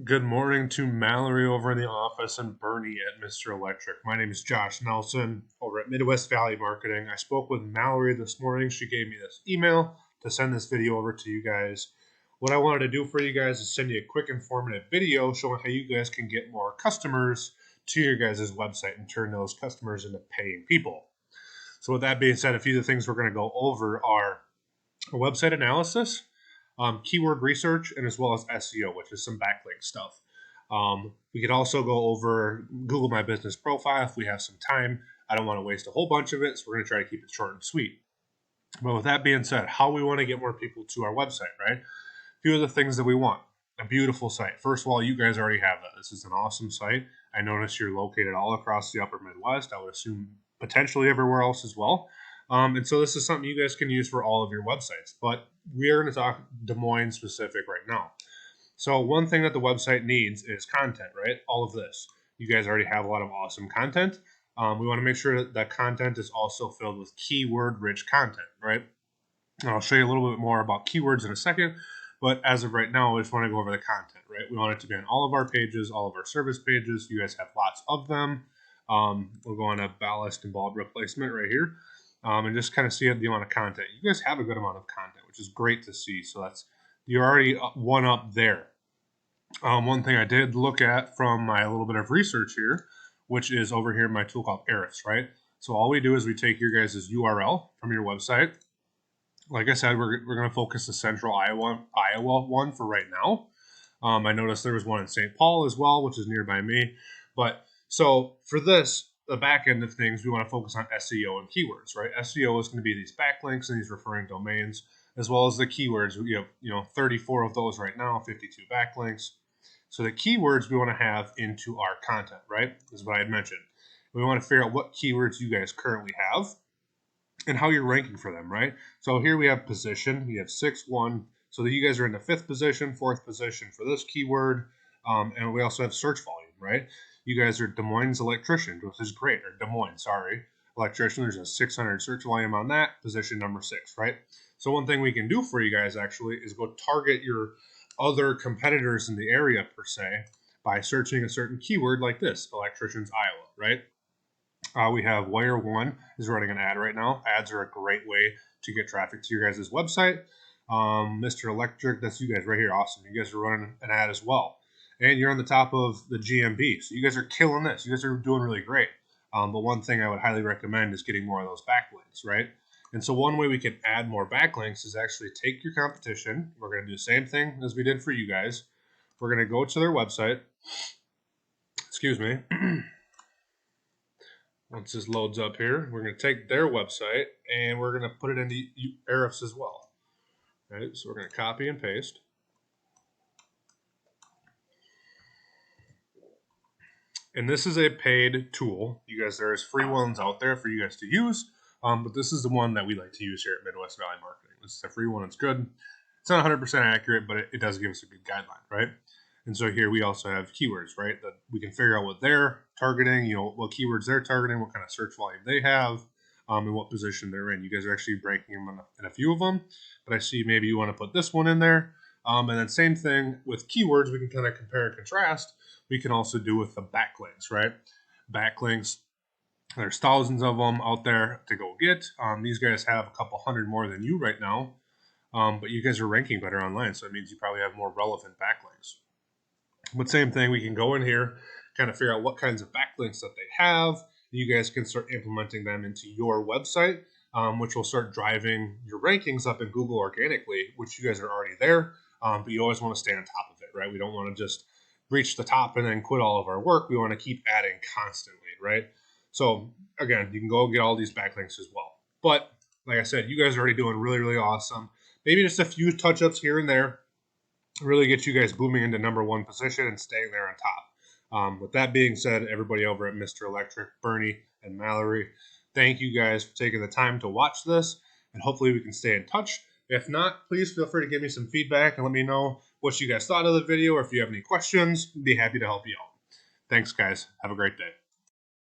Good morning to Mallory over in the office and Bernie at Mr. Electric. My name is Josh Nelson over at Midwest Valley Marketing. I spoke with Mallory this morning. She gave me this email to send this video over to you guys. What I wanted to do for you guys is send you a quick informative video showing how you guys can get more customers to your guys' website and turn those customers into paying people. So with that being said, a few of the things we're going to go over are a website analysis, keyword research, and as well as SEO, which is some backlink stuff. We could also go over Google My Business Profile if we have some time. I don't want to waste a whole bunch of it, so we're going to try to keep it short and sweet. But with that being said, how we want to get more people to our website, right? A few of the things that we want. A beautiful site. First of all, you guys already have that. This is an awesome site. I notice you're located all across the upper Midwest. I would assume potentially everywhere else as well. And so this is something you guys can use for all of your websites. But we're going to talk Des Moines specific right now. So one thing that the website needs is content, right? All of this. You guys already have a lot of awesome content. We want to make sure that content is also filled with keyword-rich content, right? And I'll show you a little bit more about keywords in a second. But as of right now, I just want to go over the content, right? We want it to be on all of our pages, all of our service pages. You guys have lots of them. We'll go on a ballast and bulb replacement right here. And just kind of see the amount of content. You guys have a good amount of content, which is great to see. So you're already one up there. One thing I did look at from my little bit of research here, which is over here in my tool called Ahrefs, right? So all we do is we take your guys' URL from your website. Like I said, we're going to focus the central Iowa one for right now. I noticed there was one in St. Paul as well, which is nearby me. But so for this, the back end of things, we want to focus on SEO and keywords, right? SEO is going to be these backlinks and these referring domains, as well as the keywords. We have 34 of those right now, 52 backlinks. So the keywords we want to have into our content, right? This is what I had mentioned. We want to figure out what keywords you guys currently have and how you're ranking for them, right? So here we have position. We have 6-1. So that you guys are in the 5th position, 4th position for this keyword. And we also have search volume, right? You guys are Des Moines electrician, which is great, or Des Moines, sorry. Electrician, there's a 600 search volume on that, position number 6, right? So one thing we can do for you guys actually is go target your other competitors in the area per se by searching a certain keyword like this, electricians Iowa, right? We have Wire One is running an ad right now. Ads are a great way to get traffic to your guys' website. Mr. Electric, that's you guys right here. Awesome. You guys are running an ad as well. And you're on the top of the GMB. So you guys are killing this. You guys are doing really great. But one thing I would highly recommend is getting more of those backlinks, right? And so one way we can add more backlinks is actually take your competition. We're going to do the same thing as we did for you guys. We're going to go to their website. Excuse me. Once this loads up here, we're going to take their website and we're going to put it into Ahrefs as well. Right? So we're going to copy and paste. And this is a paid tool. You guys, there's free ones out there for you guys to use. But this is the one that we like to use here at Midwest Valley Marketing. This is a free one. It's good. It's not 100% accurate, but it does give us a good guideline, right? And so here we also have keywords, right? That we can figure out what they're targeting, what keywords they're targeting, what kind of search volume they have, and what position they're in. You guys are actually ranking them in a few of them, but I see maybe you want to put this one in there. And then same thing with keywords, we can kind of compare and contrast. We can also do with the backlinks, right? Backlinks, there's thousands of them out there to go get. These guys have a couple hundred more than you right now, but you guys are ranking better online, so it means you probably have more relevant backlinks. But same thing, we can go in here, kind of figure out what kinds of backlinks that they have. You guys can start implementing them into your website, which will start driving your rankings up in Google organically, which you guys are already there. But you always want to stay on top of it, right? We don't want to just reach the top and then quit all of our work. We want to keep adding constantly, right? So again, you can go get all these backlinks as well. But like I said, you guys are already doing really, really awesome. Maybe just a few touch-ups here and there really get you guys booming into number 1 position and staying there on top. With that being said, everybody over at Mr. Electric, Bernie and Mallory, thank you guys for taking the time to watch this, and hopefully we can stay in touch. If not, please feel free to give me some feedback and let me know what you guys thought of the video, or if you have any questions, I'd be happy to help you out. Thanks, guys. Have a great day.